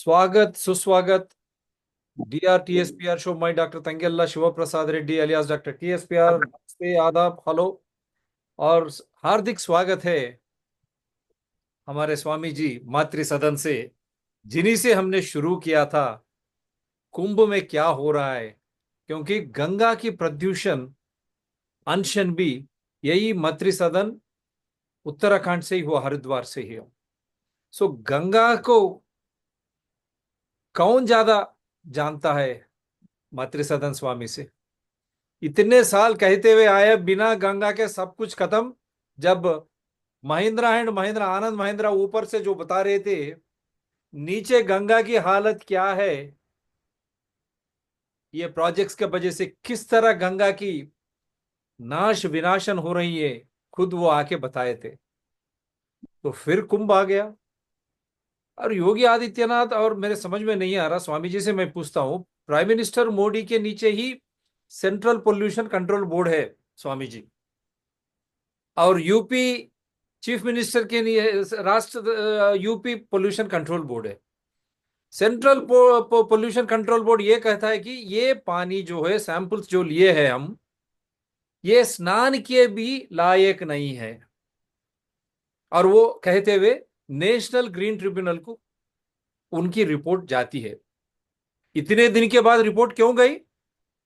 स्वागत सुस्वागत DRTSPR show my doctor Tangella Shiva Prasad Reddy alias doctor TSPR। नमस्ते, आदाब, हेलो और हार्दिक स्वागत है हमारे स्वामी जी मातृ सदन से, जिन्हीं से हमने शुरू किया था कुंभ में क्या हो रहा है। क्योंकि गंगा की प्रदूषण अनशन भी यही मातृ सदन उत्तराखंड से ही हुआ, हरिद्वार से ही। सो गंगा को कौन ज्यादा जानता है मातृ सदन स्वामी से? इतने साल कहते हुए आए बिना गंगा के सब कुछ खत्म। जब महिंद्रा एंड महिंद्रा, आनंद महिंद्रा ऊपर से जो बता रहे थे नीचे गंगा की हालत क्या है, ये प्रोजेक्ट्स के वजह से किस तरह गंगा की नाश विनाशन हो रही है, खुद वो आके बताए थे। तो फिर कुंभ आ गया और योगी आदित्यनाथ, और मेरे समझ में नहीं आ रहा, स्वामी जी से मैं पूछता हूं, प्राइम मिनिस्टर मोदी के नीचे ही सेंट्रल पोल्यूशन कंट्रोल बोर्ड है स्वामी जी, और यूपी चीफ मिनिस्टर के लिए राष्ट्र यूपी पोल्यूशन कंट्रोल बोर्ड है। सेंट्रल पोल्यूशन कंट्रोल बोर्ड ये कहता है कि ये पानी जो है, सैंपल्स जो लिए हैं हम, ये स्नान के भी लायक नहीं है। और वो कहते हुए नेशनल ग्रीन ट्रिब्यूनल को उनकी रिपोर्ट जाती है। इतने दिन के बाद रिपोर्ट क्यों गई?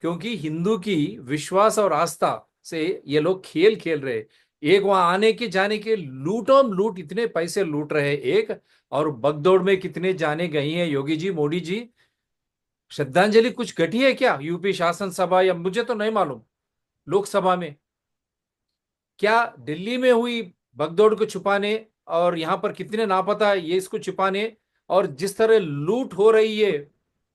क्योंकि हिंदू की विश्वास और आस्था से ये लोग खेल खेल रहे। एक वहां आने के जाने के लूटों लूट, इतने पैसे लूट रहे एक, और बगदौड़ में कितने जाने गई हैं योगी जी, मोदी जी। श्रद्धांजलि कुछ घटी है क्या यूपी शासन सभा, या मुझे तो नहीं मालूम, लोकसभा में? क्या दिल्ली में हुई भगदौड़ को छुपाने, और यहां पर कितने नापता है ये इसको छुपाने, और जिस तरह लूट हो रही है,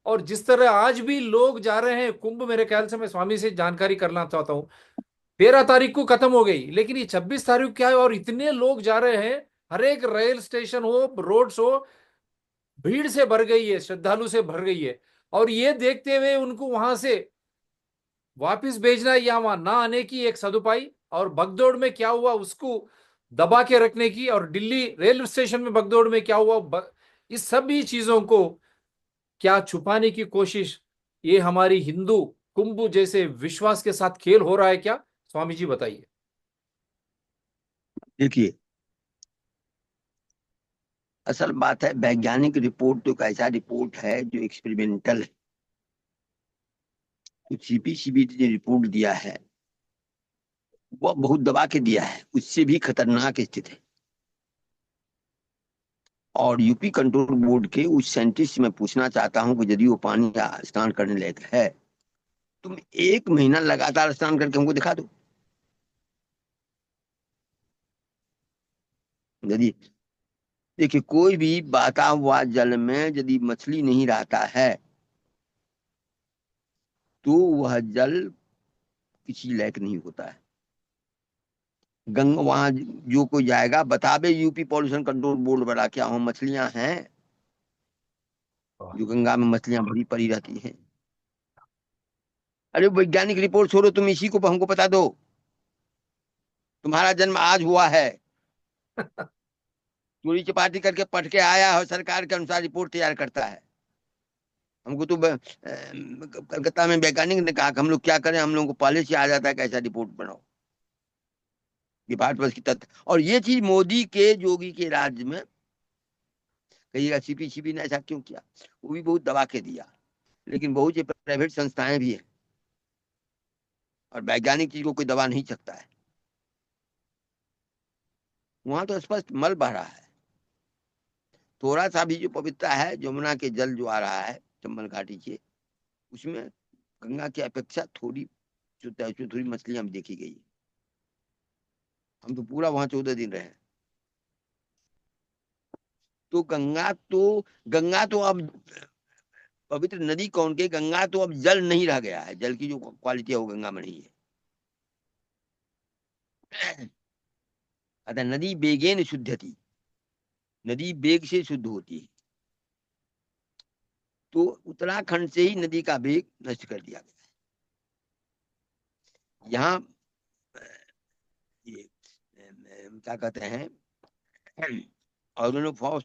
और जिस तरह आज भी लोग जा रहे हैं कुंभ, मेरे ख्याल से मैं स्वामी से जानकारी करना चाहता हूं, 13 तारीख को खत्म हो गई, लेकिन ये 26 तारीख को क्या है, और इतने लोग जा रहे हैं। हर एक रेल स्टेशन हो, रोड्स हो, भीड़ से भर गई है, श्रद्धालु से भर गई है। और ये देखते हुए उनको वहां से वापिस भेजना या वहां ना आने की एक सदुपाई, और भगदौड़ में क्या हुआ उसको दबा के रखने की, और दिल्ली रेलवे स्टेशन में भगदौड़ में क्या हुआ, इस सभी चीजों को क्या छुपाने की कोशिश, ये हमारी हिंदू कुंभ जैसे विश्वास के साथ खेल हो रहा है क्या? स्वामी जी बताइए। देखिए, असल बात है, वैज्ञानिक रिपोर्ट तो एक ऐसा रिपोर्ट है जो एक्सपेरिमेंटल है। तो सीपीसीबी ने जो रिपोर्ट दिया है वो बहुत दबा के दिया है, उससे भी खतरनाक स्थिति है। और यूपी कंट्रोल बोर्ड के उस साइंटिस्ट से मैं पूछना चाहता हूं कि यदि वो पानी का स्नान करने लायक है, तुम 1 महीना लगातार स्नान करके हमको दिखा दो। यदि देखिए, कोई भी बहता हुआ जल में यदि मछली नहीं रहता है तो वह जल किसी लायक नहीं होता है। गंगा वहां जो कोई जाएगा बतावे यूपी पॉल्यूशन कंट्रोल बोर्ड वाला, क्या वहां मछलियां हैं? जो गंगा में मछलियां भरी पड़ी रहती हैं। अरे वैज्ञानिक रिपोर्ट छोड़ो, तुम इसी को हमको बता दो। तुम्हारा जन्म आज हुआ है, चोरी चपाटी करके पढ़ के आया है, सरकार के अनुसार रिपोर्ट तैयार करता है। हमको तो कलकत्ता में वैज्ञानिक ने कहा कि हम लोग क्या करें, हम लोगों को पहले से आ जाता है कैसा रिपोर्ट बनाओ। ये भारतवर्ष की तथ्य, और ये चीज मोदी के योगी के राज्य में कहिएगा सीपीसीबी ने ऐसा क्यों किया, वो भी बहुत दबा के दिया। लेकिन बहुत से प्राइवेट संस्थाएं भी हैं, और वैज्ञानिक चीज को कोई दबा नहीं सकता है। वहां तो स्पष्ट मल बह रहा है। थोड़ा सा भी जो पवित्रता है, यमुना के जल जो आ रहा है चंबल घाटी से, उसमें गंगा की अपेक्षा थोड़ी शुद्धता है, उसमें थोड़ी मछलियां भी देखी गई। हम तो पूरा वहां 14 दिन रहे। तो गंगा तो अब पवित्र नदी कौन के, गंगा तो अब जल नहीं रह गया है। जल की जो क्वालिटी है वो गंगा में नहीं है। अतः नदी बेगेन शुद्धति, नदी बेग से शुद्ध होती है। तो उत्तराखंड से ही नदी का बेग नष्ट कर दिया गया है। यहाँ ये क्या कहते हैं, ऑर्गेनोफॉस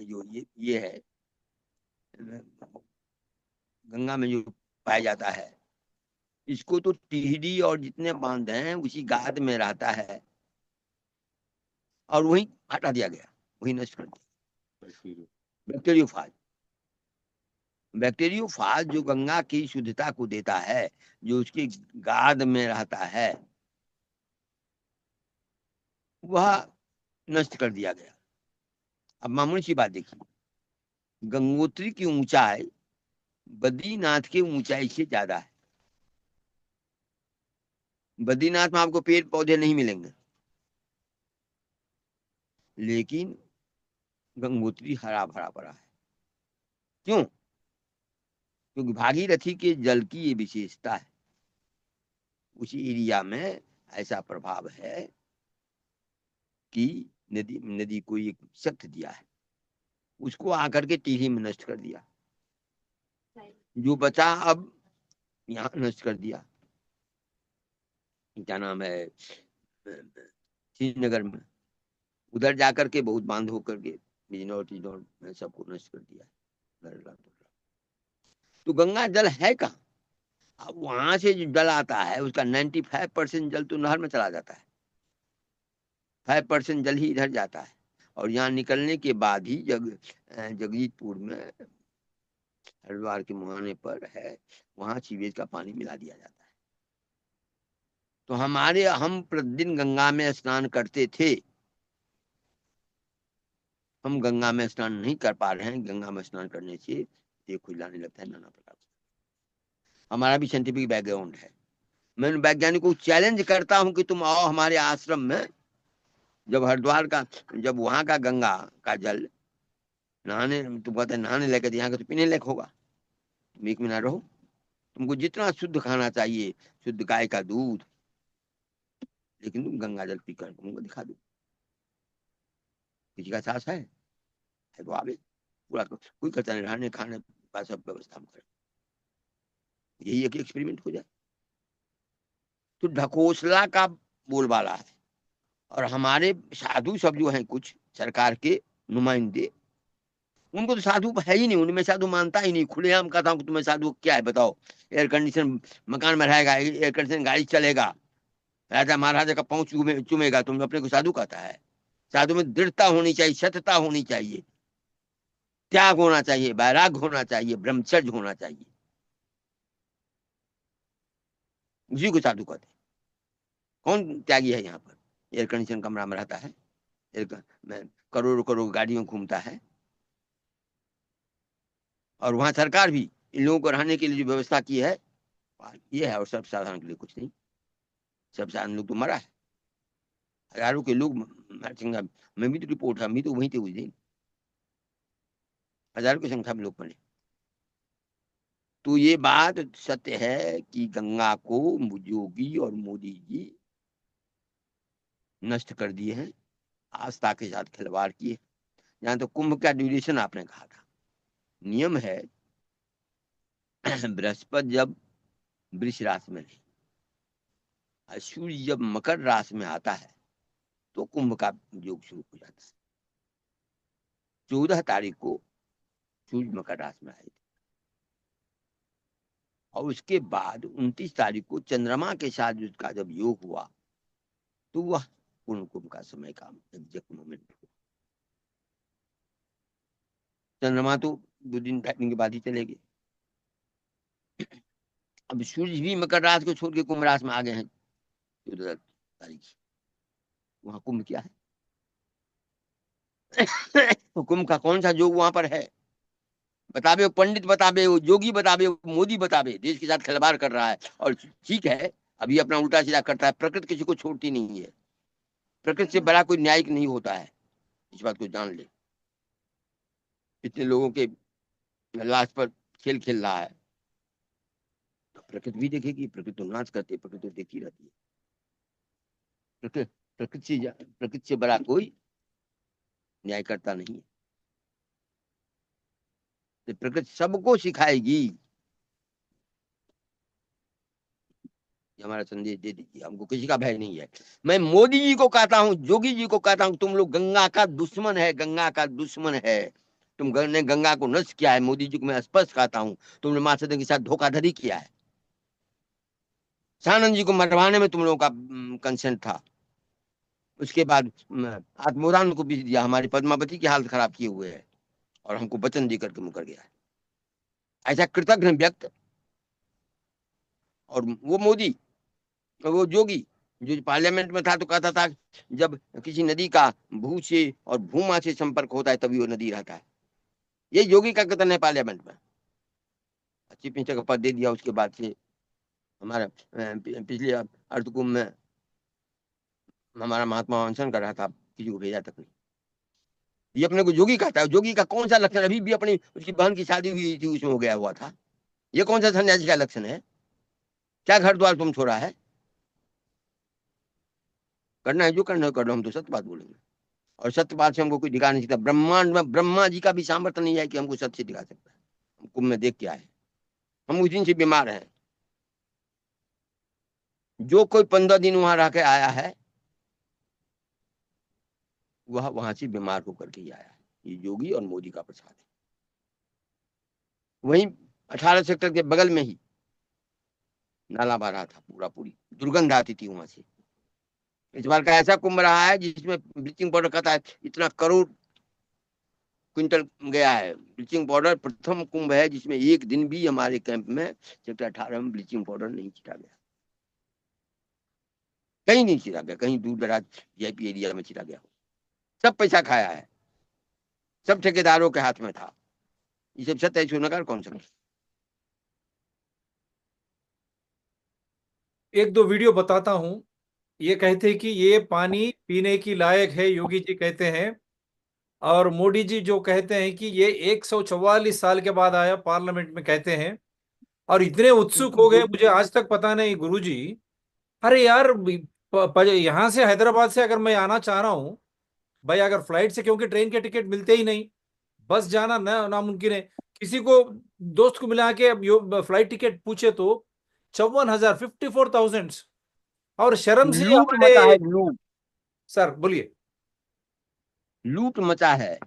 जो ये है गंगा में जो पाया जाता है, इसको तो टिहरी और जितने बांध हैं उसी गाद में रहता है, और वही हटा दिया गया, वही नष्ट कर दिया। बैक्टीरियोफाज, बैक्टीरियोफाज जो गंगा की शुद्धता को देता है, जो उसकी गाद में रहता है, वह नष्ट कर दिया गया। अब मामूली सी बात देखिए, गंगोत्री की ऊंचाई बद्रीनाथ की ऊंचाई से ज्यादा है। बद्रीनाथ में आपको पेड़ पौधे नहीं मिलेंगे, लेकिन गंगोत्री हरा भरा पड़ा है। क्यों? क्योंकि भागीरथी के जल की ये विशेषता है, उसी एरिया में ऐसा प्रभाव है कि नदी नदी को एक शक्ति दिया है, उसको आकर के टिहरी में नष्ट कर दिया। जो बचा अब यहाँ नष्ट कर दिया। क्या नाम है, श्रीनगर में उधर जाकर के बहुत बांध होकर के बिजनौर टिजनौर में सबको नष्ट कर दिया। तो गंगा जल है कहाँ? अब वहां से जो जल आता है उसका 95% जल तो नहर में चला जाता है, 5% जल ही इधर जाता है, और यहाँ निकलने के बाद ही जगजीतपुर में हरिद्वार के मुहाने पर है, वहां सीवेज का पानी मिला दिया जाता है। तो हम प्रतिदिन गंगा में स्नान करते थे, हम गंगा में स्नान नहीं कर पा रहे हैं। गंगा में स्नान करने से ये खुजलाने लगता है, नाना प्रकार से। हमारा भी साइंटिफिक बैकग्राउंड है। मैं वैज्ञानिक को चैलेंज करता हूं कि तुम आओ हमारे आश्रम में, जब हरिद्वार का, जब वहां का गंगा का जल नहाने, तुम कहते नहाने लायक, यहाँ का तो पीने लायक होगा। तुम 1 महीना रहो, तुमको जितना शुद्ध खाना चाहिए, शुद्ध गाय का दूध, लेकिन तुम गंगा जल पीकर तुमको दिखा दो। किसी का साहस है तो आवे, पूरा कोई खर्चा नहीं, रहने खाने का सब व्यवस्था हम करें, यही एक एक्सपेरिमेंट हो जाए। तो ढकोसला का बोलबाला है, और हमारे साधु सब जो हैं कुछ सरकार के नुमाइंदे, उनको तो साधु है ही नहीं, उनमें साधु मानता ही नहीं। खुलेआम कहता हूँ कि तुम्हें साधु क्या है बताओ? एयर कंडीशन मकान में रहेगा, एयर कंडीशन गाड़ी चलेगा, राजा महाराजा का पाँव चूमेगा, तुम अपने को साधु कहता है? साधु में दृढ़ता होनी चाहिए, सत्यता होनी चाहिए, त्याग होना चाहिए, वैराग्य होना चाहिए, ब्रह्मचर्य होना चाहिए, उसी को साधु कहते हैं। कौन त्यागी है यहाँ पर? एयर कंडीशन कमरा में रहता है, करोड़ों करोड़ गाड़ियों घूमता है, और वहां सरकार भी इन लोगों को रहने के लिए जो व्यवस्था की है ये है, और सब साधारण के लिए कुछ नहीं। सब साधारण लोग तो मरा है, हजारों के लोग मैं भी तो रिपोर्ट है, हम भी तो वहीं थे उस दिन, हजारों की संख्या में लोग मरे। तो ये बात सत्य है कि गंगा को योगी और मोदी जी नष्ट कर दिए हैं, आस्था के साथ खिलवाड़ किए। यहाँ तो कुंभ का ड्यूरेशन आपने कहा था, नियम है बृहस्पति जब वृष राशि में नहीं, सूर्य जब मकर राशि में आता है तो कुंभ का योग शुरू हो जाता है। 14 तारीख को सूर्य मकर राशि में आए थे, और उसके बाद 29 तारीख को चंद्रमा के साथ उसका जब योग हुआ तो वह पूर्ण कुंभ का समय का एग्जैक्ट मोमेंट हुआ। चंद्रमा तो 2 दिन बैठने के बाद ही चले गए। अब सूर्य भी मकर राशि को छोड़ के कुंभ राशि में आ गए हैं 14 तारीख। वहां कुंभ क्या है? तो कुंभ का कौन सा योग वहां पर है? बतावे, पंडित बतावे, योगी बतावे, मोदी बतावे, देश के साथ खिलवाड़ कर रहा है। और ठीक है, अभी अपना उल्टा सीधा करता है। प्रकृति किसी को छोड़ती नहीं है, प्रकृति से बड़ा कोई न्यायिक नहीं होता है, इस बात को जान ले। इतने लोगों के लाश पर खेल खेल रहा है, तो प्रकृति भी देखेगी। प्रकृति तो नाच करती है, प्रकृति तो देखती रहती है। प्रकृति से बड़ा कोई न्याय करता नहीं है। तो प्रकृति सबको सिखाएगी। हमारा संदेश दे दीजिए, हमको किसी का भय नहीं है। मैं मोदी जी को कहता हूँ, योगी जी को कहता हूँ, तुम लोग गंगा का दुश्मन है, गंगा का दुश्मन है। तुमने गंगा को नष्ट किया है। मोदी जी को मैं स्पष्ट कहता हूँ, तुमने मां सती के साथ धोखाधड़ी किया है। सानंद जी को मरवाने में तुम लोगों का कंसेंट था। उसके बाद आत्मोदान को भी दिया, हमारी पद्मावती की हालत खराब किए हुए है और हमको वचन दे करके मुकर गया है। ऐसा कृतज्ञ व्यक्ति। और वो मोदी, वो जोगी जो पार्लियामेंट में था तो कहता था जब किसी नदी का भू से और भूमा से संपर्क होता है तभी वो नदी रहता है। ये योगी का कथन है पार्लियामेंट में। चीफ मिनिस्टर का पद दे दिया, उसके बाद से हमारा पिछले अर्धकुंभ में हमारा महात्मा अनशन कर रहा था, किसी को भेजा तक नहीं। ये अपने को जोगी कहता है। जोगी का कौन सा लक्षण? अभी भी अपनी उसकी बहन की शादी हुई थी, उसमें हो गया हुआ था। ये कौन सा सन्यासी का लक्षण है? क्या घर द्वार तुम छोड़ा है? करना है जो करना है कर लो, हम तो सत्य बात बोलेंगे और सत्य बात से हमको कोई दिखा नहीं सकता। ब्रह्मांड में ब्रह्मा जी का भी सामर्थ्य नहीं है कि हमको सत्य से दिखा सकता है। हम कुंभ में देख के आए, हम उस दिन से बीमार हैं। जो कोई 15 दिन वहां रह के आया है वह वहां से बीमार होकर के ही आया है। ये योगी और मोदी का प्रसाद है। वहीं 18 सेक्टर के बगल में ही नाला बह रहा था, पूरा पूरी दुर्गंध आती थी वहां से। इस बार का ऐसा कुंभ रहा है जिसमें ब्लीचिंग पाउडर कहता है इतना करोड़ क्विंटल गया है ब्लीचिंग पाउडर। प्रथम कुंभ है जिसमें एक दिन भी हमारे कैंप में सेक्टर 18 में ब्लीचिंग पाउडर नहीं छिटा गया। कहीं नहीं छिटा गया, कहीं दूर दराज वीआईपी एरिया में छिटा गया। सब पैसा खाया है, सब ठेकेदारों के हाथ में था। ये सब सत्य है, नकार कौन सा? एक दो वीडियो बताता हूं। ये कहते हैं कि ये पानी पीने की लायक है, योगी जी कहते हैं। और मोदी जी जो कहते हैं कि ये 144 साल के बाद आया, पार्लियामेंट में कहते हैं। और इतने उत्सुक हो गए, मुझे आज तक पता नहीं गुरुजी। अरे यार, यहाँ से हैदराबाद से अगर मैं आना चाह रहा हूँ भाई, अगर फ्लाइट से, क्योंकि ट्रेन के टिकट मिलते ही नहीं, बस जाना ना नामुमकिन है। किसी को दोस्त को मिला के अब फ्लाइट टिकट पूछे तो 54,000, 54,000। और शर्म से लूट मचा हमारे। है, लूट। सर बोलिए। लूट मचा है।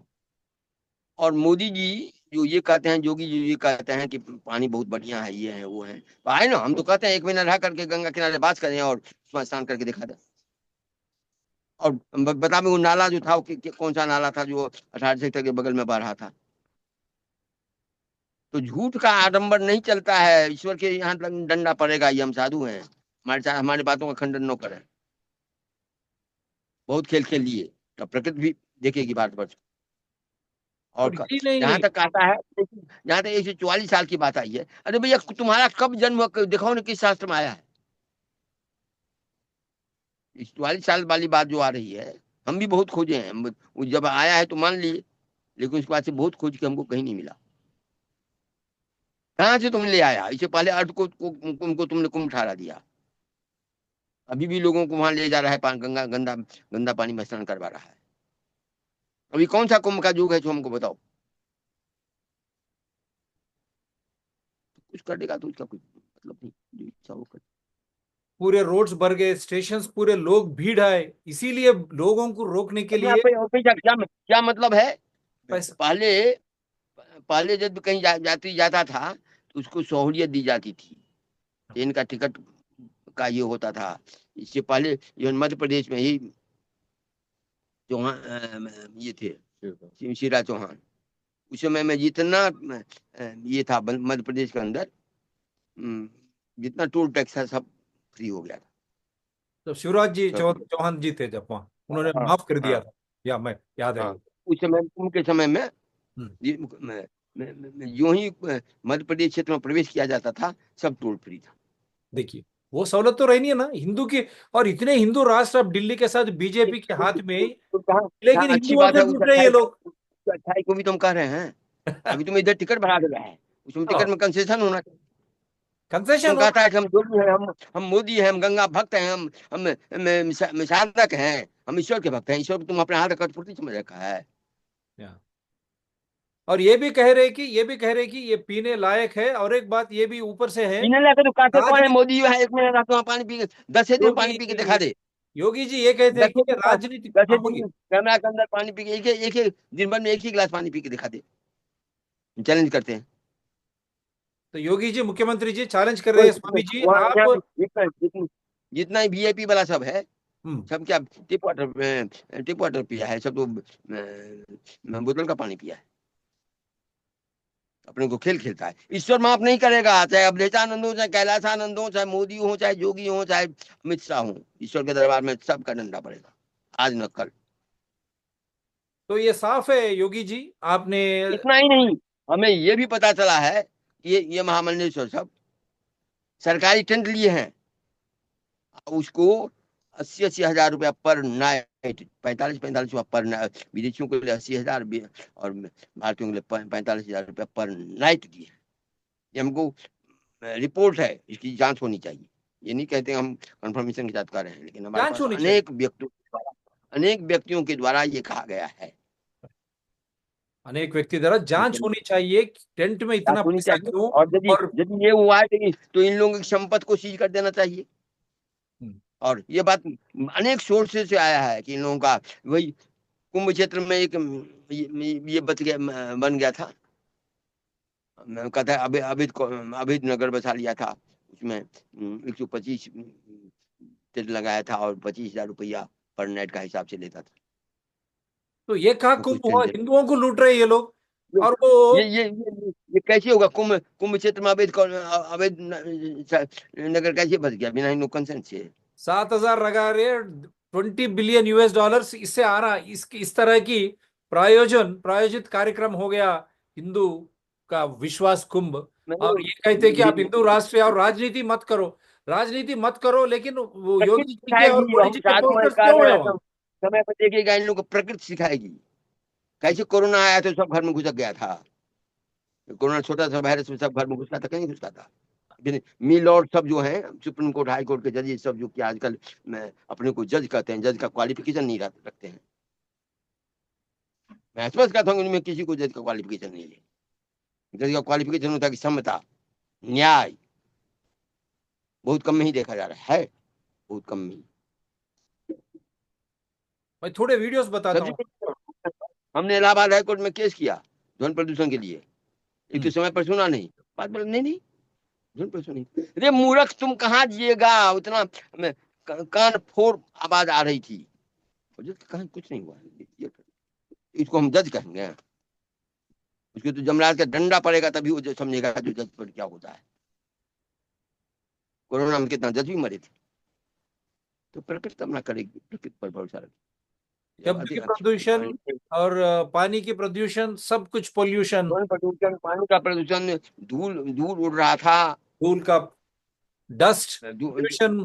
और मोदी जी जो ये कहते हैं, योगी जी ये कहते हैं कि पानी बहुत बढ़िया है, ये है वो है। तो आए ना, हम तो कहते हैं 1 महीना रह करके गंगा किनारे बात करें और उसमें स्नान करके दिखा दें। और बता वो नाला जो था कौन सा नाला था जो 18 सेक्टर के बगल में बह रहा था। तो झूठ का आडंबर नहीं चलता है। ईश्वर के यहाँ डंडा पड़ेगा। ये हम साधु हैं, हमारे साथ हमारी बातों का खंडन न करें। बहुत खेल खेल लिए, तो प्रकृति भी देखेगी भारतवर्ष। और और यही नहीं। जहां तक आता है, जहां तक 144 साल की बात आई है, अरे भैया तुम्हारा कब जन्म हुआ? दिखाओ ना किस शास्त्र में आया है। 144 साल वाली बात जो आ रही है, हम भी बहुत खोजे हैं। वो जब आया है तो मान लिए, लेकिन उसके बाद से बहुत खोज के हमको कहीं नहीं मिला। कहाँ से तुम ले आया? इससे पहले अर्थ को तुमने कुंभ ठहरा दिया। अभी भी लोगों को वहां ले जा रहा है, गंगा गंदा गंदा पानी में स्नान करवा रहा है। अभी कौन सा कुंभ का युग है जो हमको बताओ? कुछ करेगा तो उसका कुछ मतलब नहीं, जो इच्छा वो करे। पूरे रोड्स भर गए, स्टेशन पूरे, लोग भीड़ आए, इसीलिए लोगों को रोकने के लिए पैसा क्या मतलब है? पैसा। पहले पहले जब कहीं यात्री जाता था तो उसको सहूलियत दी जाती थी। ट्रेन का टिकट का ये होता था। इससे पहले ये मध्य प्रदेश में ही चौहान ये थे, शिवराज चौहान। उस समय में जितना ये था मध्य प्रदेश के अंदर, जितना टोल टैक्स है सब फ्री हो गया था। तो शिवराज जी सब फ्री। चौहान जी थे जब वहां, उन्होंने हाँ माफ कर दिया हाँ था। या मैं याद है हाँ। वो। उस समय उनके समय में हम्म, यूं ही मध्य प्रदेश क्षेत्र में प्रवेश किया जाता था, सब टोल फ्री था। देखिए, वो सहूलत तो रहनी है ना हिंदू की। और इतने हिंदू राष्ट्र अब दिल्ली के साथ बीजेपी के हाथ में, तो कहाँ लेकिन कहाँ अच्छी हिंदुओं बात से है? लूट रहे हैं ये लोग। उस अच्छाई को भी तुम कह रहे हैं। अभी तुम इधर टिकट बढ़ा दे रहे हैं, उसमें टिकट में कंसेशन होना चाहिए। तुम कंसेशन कहता होना। है कि हम जोगी हैं, हम मोदी हैं, हम गंगा भक्त हैं, हम साधक हैं, हम ईश्वर के भक्त हैं। ईश्वर को तुम अपने हाथ का कठपुतली समझ रखा है। या। और ये भी कह रहे कि ये पीने लायक है। और एक बात ये भी ऊपर से है। पीने लायक तो कहते कौन है? राजनीति। मोदी है, 1 महीना रहता वहाँ पानी पी के, 10 दिन पानी पी के दिखा योगी दे। योगी जी ये कहते हैं कि दसे ये दिन राजनीति। दसे हाँ दिन बोलिए। कैमरा के अंदर पानी पी के, एक दिन भर में एक ही गिलास पानी पी के दिखा दे। चैलेंज करते हैं। तो योगी जी, मुख्यमंत्री जी चैलेंज कर रहे कोई हैं, स्वामी जी वहाँ आप। यहाँ पे जितना ही वीआईपी वाला सब है, हम्म। सब क्या टिप वाटर पिया है, सब तो बोतल का पानी पिया है। अपने को खेल खेलता है। ईश्वर माफ नहीं करेगा, चाहे अवधेशानंद हो, चाहे कैलाशानंद हो, चाहे मोदी हो, चाहे योगी हो, चाहे अमित शाह हो, ईश्वर के दरबार में सबका डंडा पड़ेगा, आज न कल। तो ये साफ है योगी जी आपने। इतना ही नहीं, हमें ये भी पता चला है कि ये महामंडलेश्वर सब सरकारी टेंट लिए हैं, उसको 80-80 हजार रुपया पर नाइट, 45-45 पर नाइट, विदेशियों के लिए 80 हजार और भारतीयों के लिए 45 हजार रुपया पर नाइट दिए हैं। ये हमको रिपोर्ट है, इसकी जांच होनी चाहिए। ये नहीं कहते हम कंफर्मेशन के साथ कर रहे हैं, लेकिन हमारे जांच पास होनी चाहिए। अनेक व्यक्तियों के द्वारा ये कहा गया है। अनेक व्यक्ति द्वारा जांच होनी चाहिए कि टेंट में जांच इतना होनी पैसा चाहिए, क्यों। और यदि और यदि ये हुआ है तो इन लोगों की संपत्ति को सीज कर देना चाहिए। हम्म, और ये बात अनेक सोर्सेज से आया है कि इन लोगों का वही कुंभ क्षेत्र में एक ये बच गया, बन गया था, कहता है अभिद नगर बसा लिया था, उसमें 125 टेंट लगाया था और 25 हजार रुपया पर नाइट का हिसाब से लेता था। तो ये कहा वो कुंभ कुछ टेंट हुआ, दे, हिंदुओं को लूट रहे ये लोग। ये और वो ये कैसे होगा? कुंभ कुंभ क्षेत्र में अवैध नगर कैसे बच गया बिना इन कंसेंट से? 7,000 लगा रहे, $20 बिलियन इससे आ रहा, इस तरह की प्रायोजित कार्यक्रम हो गया हिंदू का विश्वास कुंभ। और ये कहते हैं कि ये आप हिंदू राष्ट्र और राजनीति मत करो, राजनीति मत करो, लेकिन वो प्रकृति योगी जी के और सिखाएगी, मोदी हम जी के साधु हैं पोस्टर्स कर क्यों रहे है हैं वहां। सब, समय पर देखिएगा इन लोग को प्रकृति सिखाएगी। कैसे कोरोना आया तो सब घर में घुस गया था, कोरोना छोटा सा वायरस में सब घर में घुसता था, कहीं घुसता था। लेकिन मी लॉर्ड सब जो है, सुप्रीम कोर्ट हाई कोर्ट के जज सब जो कि आजकल अपने को जज कहते हैं, जज का क्वालिफिकेशन नहीं रखते हैं। मैं स्पष्ट कहता हूँ, उनमें किसी को जज का क्वालिफिकेशन नहीं है। जज का क्वालिफिकेशन होता है कि समता, न्याय, बहुत कम में ही देखा जा रहा है, बहुत कम में ही। मैं थोड़े वीडियोस बताता सबसे हूँ। हमने इलाहाबाद हाई कोर्ट में केस किया ध्वनि प्रदूषण के लिए, एक तो हम्म। समय पर सुना नहीं, बात बोले नहीं नहीं ध्वनि प्रदूषण नहीं। अरे मूर्ख, तुम कहाँ जिएगा, उतना कान फोड़ आवाज आ रही थी। जज कहा कुछ नहीं हुआ, इसको हम जज कहेंगे? उसको तो जमराज का डंडा पड़ेगा तभी वो समझेगा जो जज पर क्या होता है। कोरोना में कितना जज भी मरे थे। तो प्रकृति अपना करेगी, प्रकृति पर भरोसा रखेगी। ये बात शब्द है की अच्छी। प्रदूषण पानी और पानी की प्रदूषण, सब कुछ पोल्यूशन, ध्वनि प्रदूषण, पानी का प्रदूषण, धूल धूल उड़ रहा था, धूल का, dust pollution,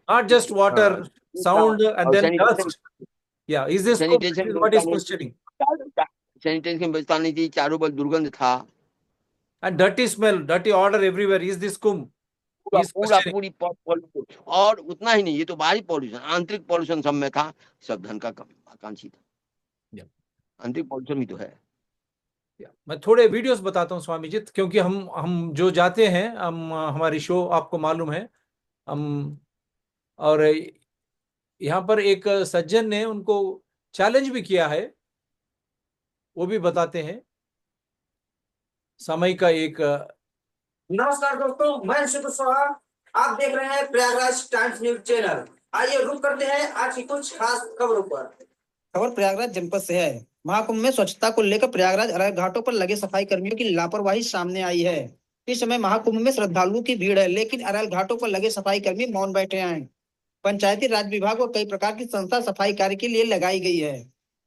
not just water, sound, and और then sanitation, dust. Yeah, is this scope? This sanitation is की what व्यवस्था is नहीं questioning. थी, सैनिटेशन की व्यवस्था नहीं थी, चारों बल दुर्गंध था, And dirty smell, dirty odor everywhere. Is this cum? पूरा He's पूरा questioning. पूरी पॉल्यूशन। और उतना ही नहीं, ये तो बाहरी पॉल्यूशन, आंतरिक पॉल्यूशन सब में था। सब धन का आकांक्षी था, Yeah, आंतरिक पॉल्यूशन भी तो है। yeah. मैं थोड़े वीडियोस बताता हूँ स्वामी जी, क्योंकि हम जो जाते हैं, हम हमारी शो आपको मालूम है, हम, और यहाँ पर एक सज्जन ने उनको चैलेंज भी किया है, वो भी बताते हैं। समय का एक नमस्कार दोस्तों, मैं शिव कुशवाहा। आप देख रहे हैं प्रयागराज टाइम्स न्यूज चैनल। आइए रुक करते हैं आज की कुछ खास खबरों पर। खबर प्रयागराज जनपद से है। महाकुंभ में स्वच्छता को लेकर प्रयागराज अरैल घाटों पर लगे सफाई कर्मियों की लापरवाही सामने आई है। इस समय महाकुंभ में श्रद्धालुओं की भीड़ है, लेकिन अरैल घाटों पर लगे सफाई कर्मी मौन बैठे हैं। पंचायती राज विभाग और कई प्रकार की संस्था सफाई कार्य के लिए लगाई गई है,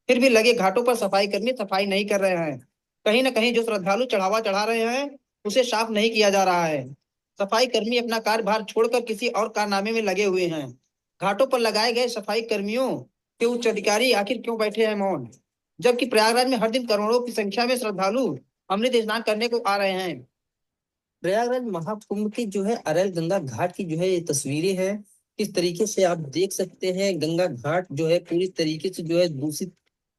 फिर भी लगे घाटों पर सफाई कर्मी सफाई नहीं कर रहे हैं। कहीं न कहीं जो श्रद्धालु चढ़ावा चढ़ा रहे हैं उसे साफ नहीं किया जा रहा है। सफाई कर्मी अपना कार्यभार छोड़कर किसी और कारनामे में लगे हुए हैं। घाटों पर लगाए गए सफाई कर्मियों के उच्च अधिकारी आखिर क्यों बैठे हैं मौन, जबकि प्रयागराज में हर दिन करोड़ों की संख्या में श्रद्धालु अमृत स्नान करने को आ रहे हैं। प्रयागराज महाकुंभ की जो है अरैल गंगा घाट की जो है ये तस्वीरें हैं। किस तरीके से आप देख सकते हैं गंगा घाट जो है पूरी तरीके से जो है दूषित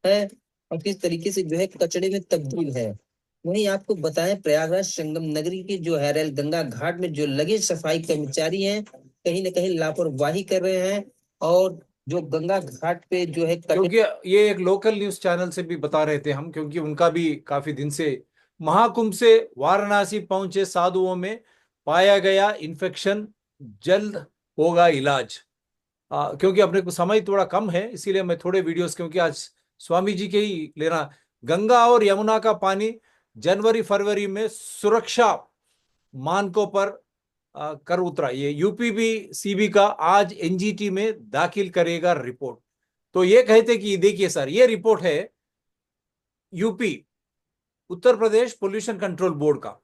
है और किस तरीके से जो है कचड़े में तब्दील है। वहीं आपको बताएं प्रयागराज संगम नगरी के जो है अरैल गंगा घाट में जो लगे सफाई कर्मचारी हैं कहीं ना कहीं लापरवाही कर रहे हैं और जो गंगा घाट पे जो है क्योंकि ये एक लोकल न्यूज चैनल से भी बता रहे थे हम, क्योंकि उनका भी काफी दिन से महाकुंभ से वाराणसी पहुंचे साधुओं में पाया गया इन्फेक्शन, जल्द होगा इलाज। क्योंकि अपने को समय थोड़ा कम है, इसीलिए मैं थोड़े वीडियोस, क्योंकि आज स्वामी जी के ही लेना। गंगा और यमुना का पानी जनवरी फरवरी में सुरक्षा मानकों पर कर उतरा। ये यूपीबी सीबी का आज एनजीटी में दाखिल करेगा रिपोर्ट। तो ये कहते कि देखिए सर, ये रिपोर्ट है UP, Uttar Pradesh pollution control board का।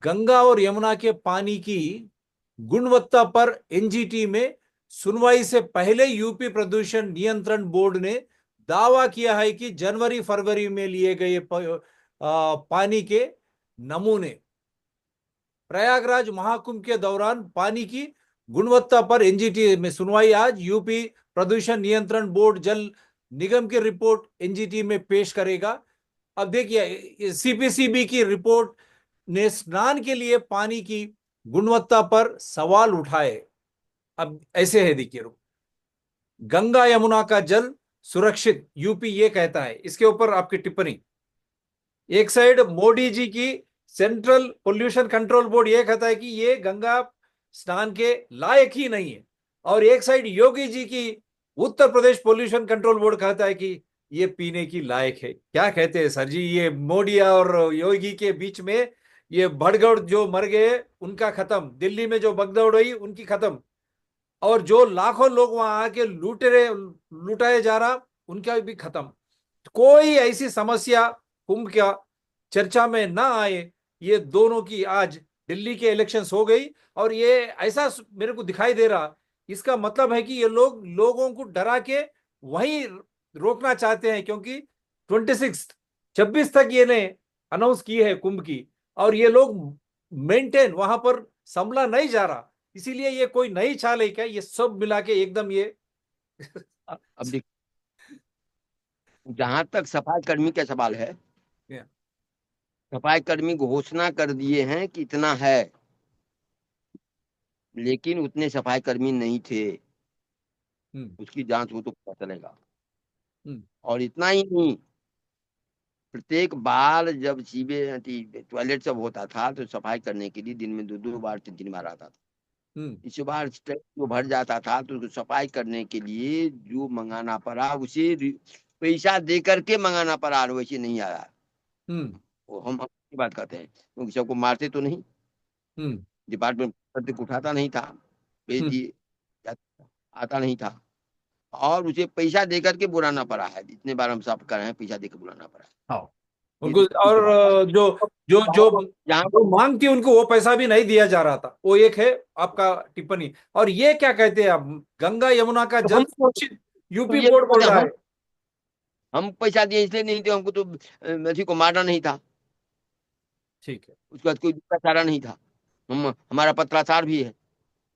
गंगा और यमुना के पानी की गुणवत्ता पर एनजीटी में सुनवाई से पहले यूपी प्रदूषण नियंत्रण बोर्ड ने दावा किया है कि जनवरी फरवरी में लिए गए पानी के नमूने प्रयागराज महाकुंभ के दौरान पानी की गुणवत्ता पर एनजीटी में सुनवाई। आज यूपी प्रदूषण नियंत्रण बोर्ड जल निगम की रिपोर्ट एनजीटी में पेश करेगा। अब देखिए, सीपीसीबी की रिपोर्ट ने स्नान के लिए पानी की गुणवत्ता पर सवाल उठाए। अब ऐसे है, देखिए, गंगा यमुना का जल सुरक्षित, यूपी ये कहता है। इसके ऊपर आपकी टिप्पणी। एक साइड मोदी जी की सेंट्रल पोल्यूशन कंट्रोल बोर्ड ये कहता है कि ये गंगा स्नान के लायक ही नहीं है, और एक साइड योगी जी की Uttar Pradesh pollution control board कहता है कि ये पीने की लायक है। क्या कहते हैं सर जी, ये मोदी और योगी के बीच में ये भड़दौड़, जो मर गए उनका खत्म, दिल्ली में जो भगदौड़ हुई उनकी खत्म, और जो लाखों लोग वहां आके लुटाए जा रहा उनका भी खत्म। कोई ऐसी समस्या कुंभ का चर्चा में ना आए। ये दोनों की आज दिल्ली के इलेक्शंस हो गई, और ये ऐसा मेरे को दिखाई दे रहा, इसका मतलब है कि ये लोग लोगों को डरा के वहीं रोकना चाहते हैं, क्योंकि 26 तक ये ने अनाउंस की है कुंभ की, और ये लोग मेंटेन वहां पर संभला नहीं जा रहा। इसीलिए ये कोई नई चाल है क्या, ये सब मिला के एकदम ये अब देख, जहां तक सफाई कर्मी का सवाल है, Yeah. सफाई कर्मी घोषणा कर दिए हैं कि इतना है, लेकिन उतने सफाई कर्मी नहीं थे। उसकी जांच हो तो पता चलेगा। और इतना ही नहीं, प्रत्येक बार जब टॉयलेट सब होता था तो सफाई करने के लिए दिन में 2 बार 3 बार आता था। इस बार जो भर जाता था तो उसको सफाई करने के लिए जो मंगाना पड़ा उसे पैसा दे करके मंगाना पड़ा, और वैसे नहीं आया। वो हम अपनी बात करते हैं, क्योंकि सबको मारते तो नहीं, डिपार्टमेंट तक उठाता नहीं था, भेज दिए, आता नहीं था, और उसे पैसा देकर के बुलाना पड़ा है। जितने बार हम साफ कर रहे हैं पैसा देकर बुलाना पड़ा है। हाँ, उनको, और जो जो जो यहाँ जो मांग थी उनको वो पैसा भी नहीं दिया जा रहा था। वो एक है आपका टिप्पणी। और ये क्या कहते हैं आप, गंगा यमुना का जल सुरक्षित तो यूपी ये बोर्ड बोल रहा है। हम पैसा दिए इसलिए नहीं थे, हमको तो अथी को मारना नहीं था, ठीक है, उसके बाद कोई दूसरा चारा नहीं था। हमारा पत्राचार भी है,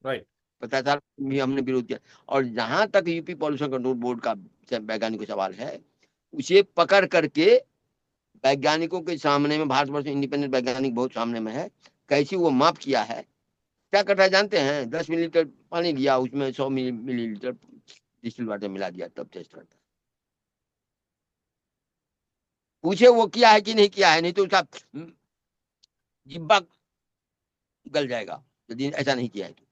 राइट। पत्राचार भी हमने विरोध किया। और जहां तक यूपी पॉल्यूशन कंट्रोल बोर्ड का वैज्ञानिक का सवाल है, उसे पकड़ करके वैज्ञानिकों के सामने में, भारतवर्ष में इंडिपेंडेंट वैज्ञानिक बहुत सामने में है, कैसी वो माप किया है। क्या करता है जानते हैं? 10 मिलीलीटर पानी लिया, उसमें 100 मिलीलीटर डिस्टिल वाटर मिला दिया, तब टेस्ट करता है। पूछे वो किया है कि नहीं किया है, नहीं तो उसका जिब्बा गल जाएगा यदि ऐसा नहीं किया है तो।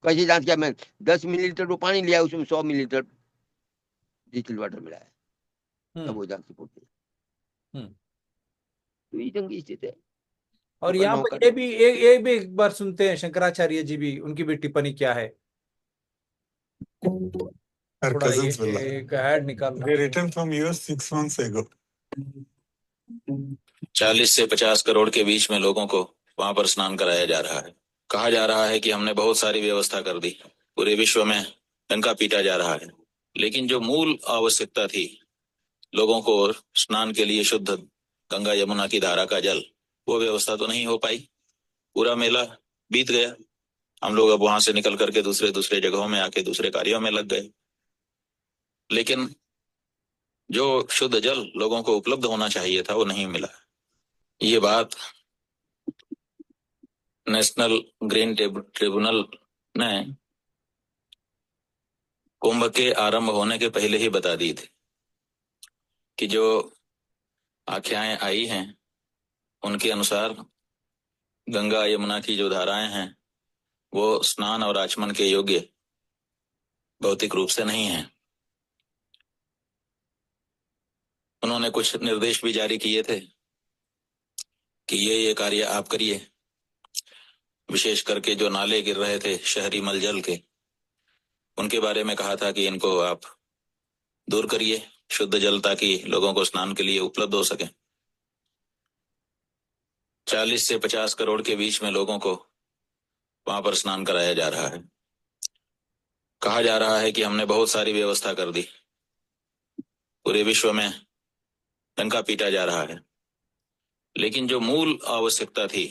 कैसे जांच किया? मैं 10 मिलीलीटर वो पानी लिया, उसमें 100 मिलीलीटर डिस्टिल वाटर मिला है, तब वो जांच रिपोर्ट किया। तो ये जंग की स्थिति है। और यहाँ पर ये भी एक बार सुनते हैं, शंकराचार्य जी भी, उनकी भी टिप्पणी क्या है। Our थोड़ा cousins will. एक ऐड निकाल They returned from US 6 months ago. 40 से 50 करोड़ के बीच में लोगों को वहां पर स्नान कराया जा रहा है। कहा जा रहा है कि हमने बहुत सारी व्यवस्था कर दी, पूरे विश्व में डंका पीटा जा रहा है, लेकिन जो मूल आवश्यकता थी लोगों को स्नान के लिए शुद्ध गंगा यमुना की धारा का जल, वो व्यवस्था तो नहीं हो पाई। पूरा मेला बीत गया, हम लोग अब वहां से निकल करके दूसरे जगहों में आके दूसरे कार्यों में लग गए, लेकिन जो शुद्ध जल लोगों को उपलब्ध होना चाहिए था वो नहीं मिला। ये बात नेशनल ग्रीन ट्रिब्यूनल ने कुंभ के आरंभ होने के पहले ही बता दी थी कि जो आख्याएं आई हैं उनके अनुसार गंगा यमुना की जो धाराएं हैं वो स्नान और आचमन के योग्य भौतिक रूप से नहीं हैं। उन्होंने कुछ निर्देश भी जारी किए थे कि ये कार्य आप करिए। विशेष करके जो नाले गिर रहे थे शहरी मलजल के, उनके बारे में कहा था कि इनको आप दूर करिए, शुद्ध जल ताकि लोगों को स्नान के लिए उपलब्ध हो सके। 40 से 50 करोड़ के बीच में लोगों को वहां पर स्नान कराया जा रहा है। कहा जा रहा है कि हमने बहुत सारी व्यवस्था कर दी, पूरे विश्व में डंका पीटा जा रहा है, लेकिन जो मूल आवश्यकता थी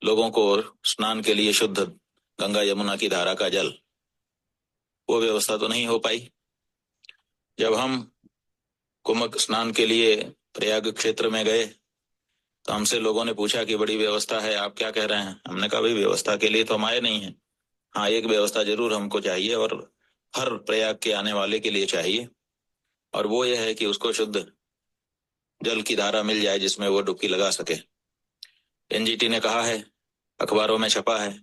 लोगों को स्नान के लिए शुद्ध गंगा यमुना की धारा का जल, वो व्यवस्था तो नहीं हो पाई। जब हम कुंभ स्नान के लिए प्रयाग क्षेत्र में गए तो हमसे लोगों ने पूछा कि बड़ी व्यवस्था है, आप क्या कह रहे हैं? हमने कहा भाई व्यवस्था के लिए तो हम आए नहीं है। हाँ, एक व्यवस्था जरूर हमको चाहिए और हर प्रयाग के आने वाले के लिए चाहिए, और वो ये है कि उसको शुद्ध जल की धारा मिल जाए जिसमें वो डुबकी लगा सके। एनजीटी ने कहा है, अखबारों में छपा है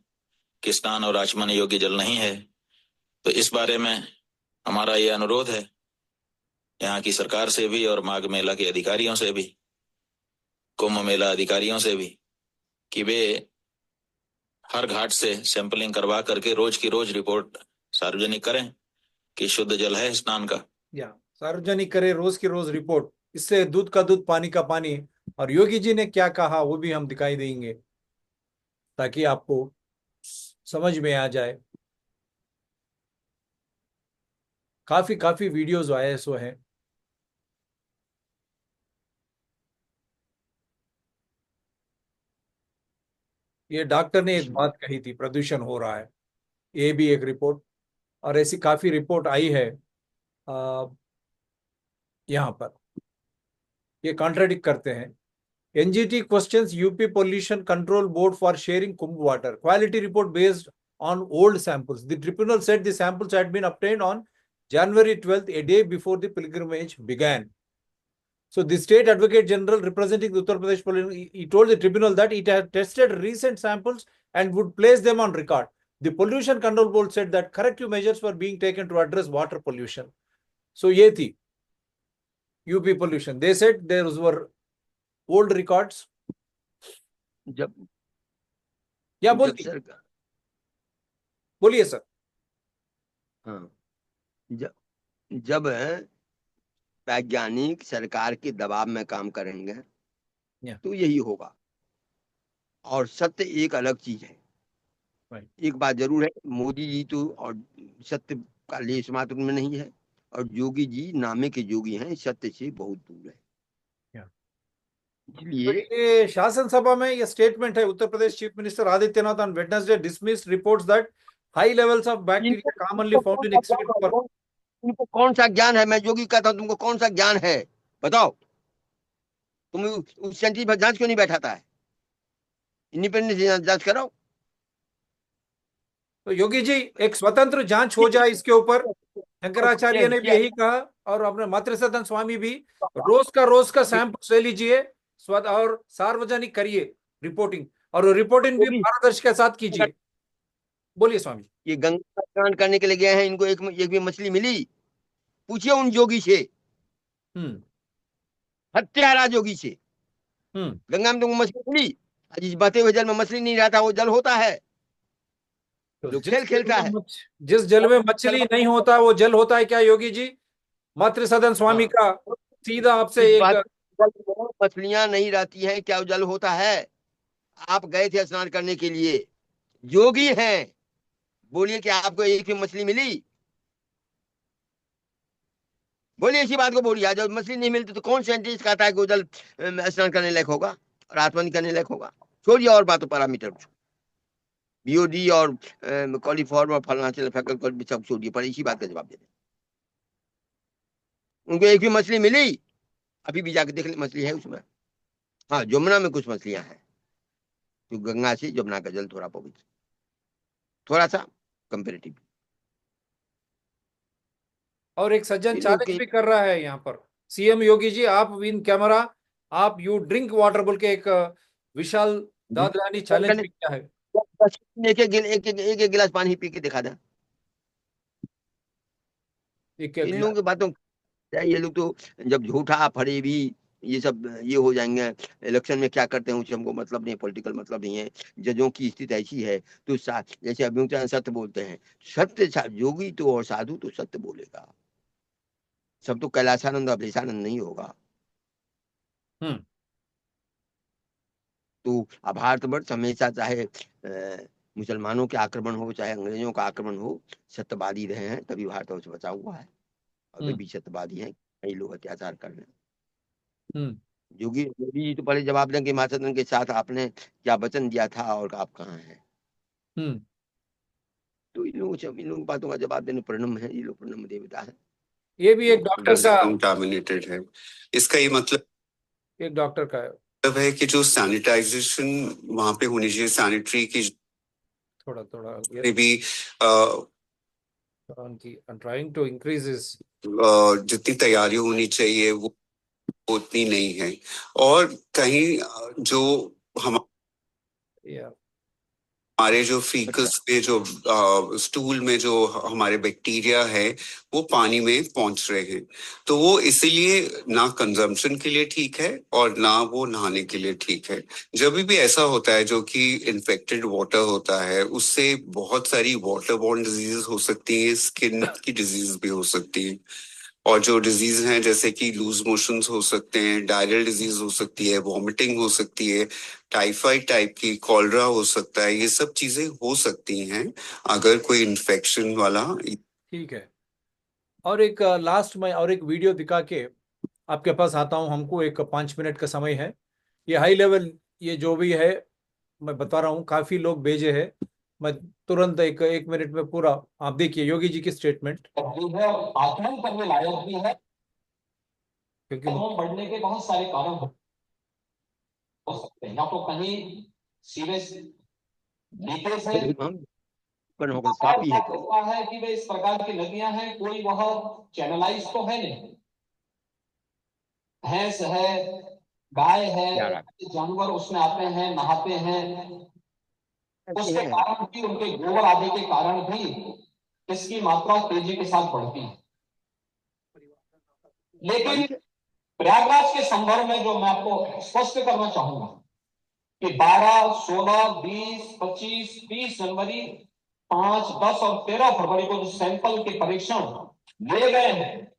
कि स्नान और आचमन योग्य जल नहीं है। तो इस बारे में हमारा ये अनुरोध है यहाँ की सरकार से भी और माघ मेला के अधिकारियों से भी, कुंभ मेला अधिकारियों से भी, कि वे हर घाट से सैंपलिंग करवा करके रोज की रोज रिपोर्ट सार्वजनिक करें कि शुद्ध जल है स्नान का। या सार्वजनिक करे रोज की रोज रिपोर्ट, इससे दूध का दूध पानी का पानी। और योगी जी ने क्या कहा वो भी हम दिखाई देंगे ताकि आपको समझ में आ जाए। काफी काफी वीडियोस आए सो है। ये डॉक्टर ने एक बात कही थी, प्रदूषण हो रहा है, ये भी एक रिपोर्ट। और ऐसी काफी रिपोर्ट आई है यहाँ पर, ये कॉन्ट्राडिक्ट करते हैं। NGT questions UP Pollution Control Board for sharing Kumbh water. Quality report based on old samples. The tribunal said the samples had been obtained on January 12th, a day before the pilgrimage began. So the state advocate general representing the Uttar Pradesh Police, he told the tribunal that it had tested recent samples and would place them on record. The Pollution Control Board said that corrective measures were being taken to address water pollution. So ये थी UP pollution. They said there were old records. जब या जब बोलती सरकार, बोलिए sir. हाँ, जब जब वैज्ञानिक सरकार के दबाव में काम करेंगे तो यही होगा। और सत्य एक अलग चीज है। एक बात जरूर है, मोदी जी तो और सत्य का लेश मात्र में नहीं है, और योगी जी नामे के योगी हैं, सत्य से बहुत दूर है। इसलिए ये शासन सभा में ये स्टेटमेंट है। Uttar Pradesh chief minister Adityanath on Wednesday dismissed reports that high levels of bacteria commonly found in excrete for. तुमको कौन सा ज्ञान है? मैं योगी कहता हूँ, तुमको कौन सा ज्ञान है बताओ? तुम उस सेंटिस पर जांच क्यों नहीं बैठाता है? इंडिपेंडेंट जांच कराओ। तो योगी जी एक स्वतंत्र जांच हो जाए इसके ऊपर। शंकराचार्य ने भी यही कहा और अपने मातृसदन स्वामी भी, रोज का सैंपल ले लीजिए और सार्वजनिक करिए रिपोर्टिंग, और रिपोर्टिंग भी पारदर्शी के साथ कीजिए। बोलिए स्वामी। ये गंगा स्नान करने के लिए गए हैं, इनको एक भी मछली मिली? पूछिए उन योगी से, हत्यारा योगी से, गंगा में तुमको मछली मिली? आज इस बहते हुए जल में मछली नहीं रहता, वो जल होता है। तो जो खेल खेलता है, जिस जल में मछली नहीं होता वो जल होता है क्या योगी जी? मातृसदन स्वामी का सीधा आपसे एक, मछलियां नहीं रहती हैं क्या वो जल होता है? आप गए थे स्नान करने के लिए, योगी हैं, बोलिए कि आपको एक भी मछली मिली? बोलिए इसी बात को बोलिए। जब मछली नहीं मिलती तो कौन साइंटिस्ट कहता है कि वो जल स्नान करने लायक होगा और आत्मन करने लायक होगा? छोड़िए और बातों पैरामीटर, बीओडी और कॉलीफॉर्म और फलना फैकल्टी सब छोड़िए, पर इसी बात का जवाब दे दें। उनको एक भी मछली मिली? अभी भी जाके देख ले, मछली है उसमें। हाँ, यमुना में कुछ मछलियां हैं, तो गंगा से यमुना का जल थोड़ा पवित्र, थोड़ा सा कंपेरेटिव। और एक सज्जन चैलेंज भी कर रहा है यहाँ पर, सीएम योगी जी आप इन कैमरा आप यू ड्रिंक वाटर बोल के एक विशाल दादलानी चैलेंज भी किया है। एक एक गिलास पानी पी के दिखा दे। एक इन लोगों की बातों ये लोग तो जब झूठा फरेबी ये सब ये हो जाएंगे। इलेक्शन में क्या करते हैं उससे हमको मतलब नहीं, पॉलिटिकल मतलब नहीं है। जजों की स्थिति ऐसी है तो जैसे अभियुक्त सत्य बोलते हैं, योगी तो और साधु तो सत्य बोलेगा। सब तो कैलाशानंद अवधेशानंद नहीं होगा। हम्म। तो भारतवर्ष हमेशा चाहे मुसलमानों के आक्रमण हो चाहे अंग्रेजों का आक्रमण हो, सत्यवादी रहे हैं तभी भारतवर्ष बचा हुआ है। अभी हम्म। भी सत्यवादी हैं, कई लोग अत्याचार कर रहे हैं। हम्म। योगी जी तो पहले जवाब दें कि महासदन के साथ आपने क्या वचन दिया था और आप कहाँ हैं। हम्म। तो इन लोगों की बातों का जवाब देने प्रणम है, ये लोग प्रणम देवता है। ये भी एक डॉक्टर का कंटामिनेटेड है। इसका ये मतलब है। है कि जो सैनिटाइजेशन वहां पे होनी चाहिए, सैनिटरी की थोड़ा थोड़ा भी ट्राइंग टू इंक्रीज इज जितनी तैयारी होनी चाहिए वो उतनी नहीं है। और कहीं जो हमारे जो फीकस में जो स्टूल में जो हमारे बैक्टीरिया है वो पानी में पहुंच रहे हैं, तो वो इसीलिए ना कंजम्पशन के लिए ठीक है और ना वो नहाने के लिए ठीक है। जब भी ऐसा होता है जो कि इन्फेक्टेड वाटर होता है उससे बहुत सारी वाटर बॉर्न डिजीज हो सकती है, स्किन की डिजीज भी हो सकती है। और जो डिजीज हैं जैसे कि लूज मोशंस हो सकते हैं, डायरियल डिजीज हो सकती है, वॉमिटिंग हो सकती है, टाइफाइड टाइप की, कॉलरा हो सकता है, ये सब चीजें हो सकती हैं अगर कोई इन्फेक्शन वाला। ठीक है। और एक लास्ट में और एक वीडियो दिखा के आपके पास आता हूं। हमको एक 5 मिनट का समय है। ये हाई लेवल ये जो भी है मैं बता रहा हूँ, काफी लोग भेजे हैं। मैं तुरंत एक एक मिनट में पूरा आप देखिए योगी जी की स्टेटमेंट। भी है और आकलन करने लायक भी है, क्योंकि कदम बढ़ने के बहुत सारे कारण हो सकते हैं। या तो कहीं सीवेज लीकेज है, पापी है कोई। लगता है कि वे इस प्रकार की नदियां हैं, कोई वह चैनलाइज तो है नहीं। भैंस है, गाय है, जानवर उसमें आते हैं, नहाते हैं, उसके कारण भी, उनके गोबर आदि के कारण भी इसकी मात्रा तेजी के साथ बढ़ती है। लेकिन प्रयागराज के संदर्भ में जो मैं आपको स्पष्ट करना चाहूंगा कि 12, 16, 20, 25, 30 जनवरी, 5, 10 और 13 फरवरी को जो सैंपल के परीक्षण लिए गए हैं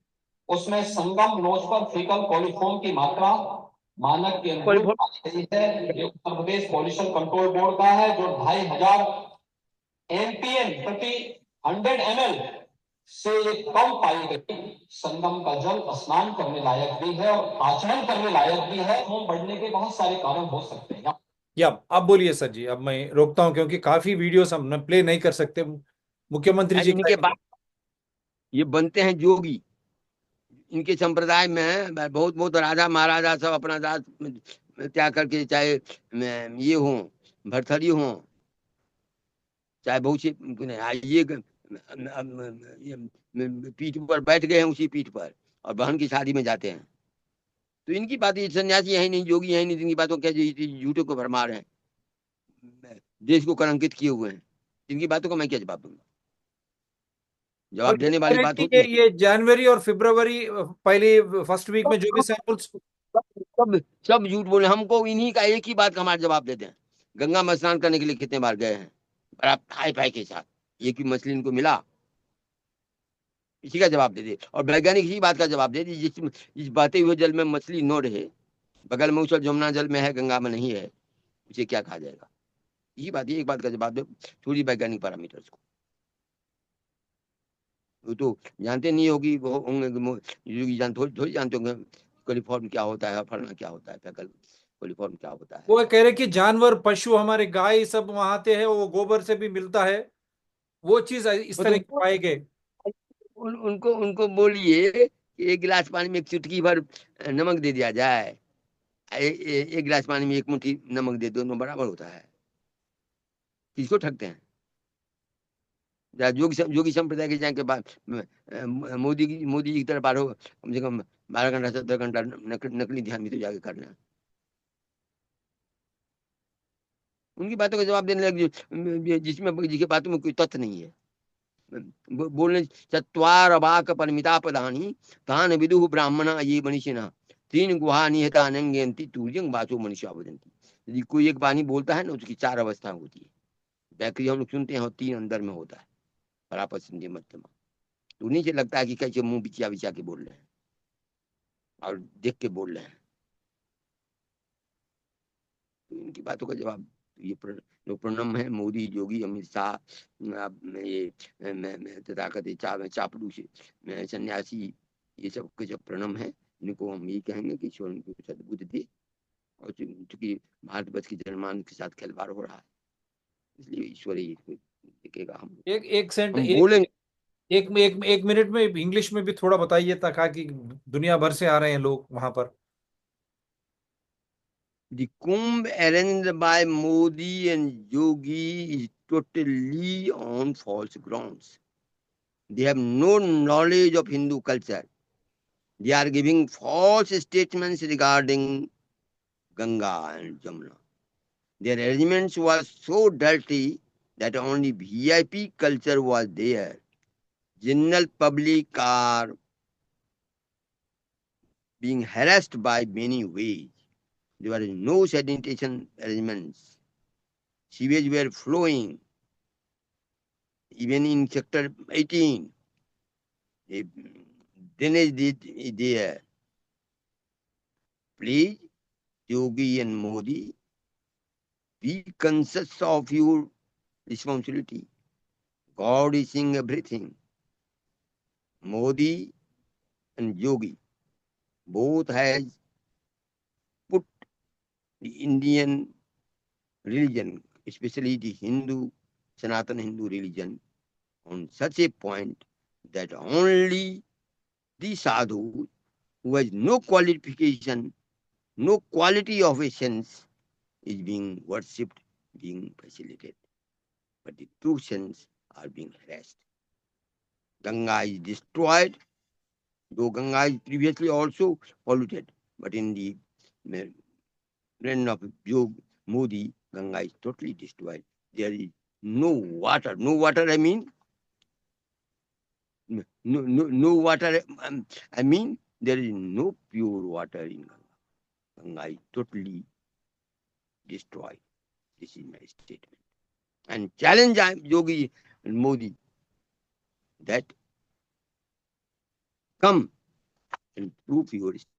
उसमें संगम नोच पर फीकल कॉलिफॉर्म की मात्रा मानक के अनुरूप पाई गई है। ये Uttar Pradesh pollution control board का है जो 2500 एमपीएम प्रति 100 ml से कम पाई गई संगम का जल स्नान करने लायक भी है और आचरण करने लायक भी है। मुंह बढ़ने के बहुत सारे कारण हो सकते हैं। या अब बोलिए सर जी, अब मैं रोकता हूं क्योंकि काफी वीडियोस हम प्ले नहीं कर सकते। मुख्यमंत्री जी इनके बाद ये बनते हैं जोगी। इनके संप्रदाय में बहुत बहुत राजा महाराजा सब अपना दास त्याग करके, चाहे ये हो भरथरी हो, चाहे बहुत से ये पीठ पर बैठ गए हैं उसी पीठ पर और बहन की शादी में जाते हैं। तो इनकी बात, ये सन्यासी है नहीं, जोगी है नहीं, इनकी बातों क्या झूठे को भरमार है, देश को कलंकित किए हुए हैं। इनकी बातों का मैं क्या जवाब दूंगा? और जवाब देने वाली बात होती है। ये जनवरी और फरवरी पहले फर्स्ट वीक में जो भी सैंपल्स सब सब झूठ बोले। हमको इन्हीं का एक ही बात का हमारा जवाब देते हैं। गंगा में स्नान करने के लिए कितने बार गए हैं और आप हाई फाई के साथ, एक भी मछली इनको मिला? इसी का जवाब दे दे। और वैज्ञानिक इसी बात का जवाब दे दे, जिस बहते हुए जल में मछली न रहे, बगल में उछल जमुना जल में है गंगा में नहीं है, उसे क्या कहा जाएगा? यही बात है, एक बात का जवाब दे, थोड़ी वैज्ञानिक पैरामीटर्स को। वो तो जानते नहीं होगी, वो होंगे योगी जान थोड़ी थोड़ी जानते होंगे कोलिफॉर्म क्या होता है, फलना क्या होता है, फैकल कोलिफॉर्म क्या होता है। वो कह रहे कि जानवर पशु हमारे गाय सब वहां आते हैं, वो गोबर से भी मिलता है, वो चीज इस वो तरह तो की पाए गए। उनको उनको बोलिए कि एक गिलास पानी में एक चुटकी भर नमक दे दिया जाए, एक गिलास पानी में एक मुट्ठी नमक दे, दोनों बराबर होता है। किसको ठगते हैं? योगी संप्रदाय के जाके बाद मोदी जी की तरफ बारह कम से कम 12 घंटा 17 घंटा नकली ध्यान भी तो जाके करना है। उनकी बातों का जवाब देने लगे जिसमें जिसके बातों में कोई तथ्य नहीं है। बोलने चत्वार अवाक परिमिता पदानी तान विदुः ब्राह्मणा ये मनीषिणः तीन गुहा निहता अनंगयंती तूर्यंग वाचो मनुष्य वदन्ति। यदि कोई एक वाणी बोलता है ना उसकी 4 अवस्था होती है। व्याकरण हम लोग सुनते हैं और 3 अंदर में होता है, परापर संधि मध्यमा। तो उन्हीं से लगता है कि कैसे मुंह बिचा बिचा के बोल रहे हैं और देख के बोल रहे हैं। तो इनकी बातों का जवाब ये जो प्रणम है मोदी, योगी, अमित शाह, ये तथाकथित चापलूस सन्यासी, ये सब के जो प्रणम है इनको हम ये कहेंगे कि ईश्वर उनको सद्बुद्धि दे। और चूंकि भारतवर्ष की जनमान के साथ खिलवाड़ हो रहा है इसलिए ईश्वर ही देखेगा। हम बोलेंगे एक मिनट में इंग्लिश में भी थोड़ा बताइए ताकि दुनिया भर से आ रहे हैं लोग वहां पर। The Kumbh arranged by Modi and Yogi is totally on false grounds. They have no knowledge of Hindu culture. They are giving false statements regarding Ganga and Jamuna. Their arrangements were so dirty that only VIP culture was there. General public are being harassed by many ways. There were no sanitation arrangements. Sewage were flowing. Even in sector 18, a drainage is there. Please, Yogi and Modi, be conscious of your responsibility. God is seeing everything. Modi and Yogi both has put the Indian religion, especially the Hindu, Sanatana Hindu religion, on such a point that only the sadhu who has no qualification, no quality of a sense is being worshipped, being facilitated. But the true sense are being harassed. Ganga is destroyed, though Ganga is previously also polluted, but in the reign of Modi, Ganga is totally destroyed. There is no water. No water, I mean, no water, I mean, there is no pure water in Ganga. Ganga is totally destroyed. This is my statement. And challenge Yogi and Modi that come and prove your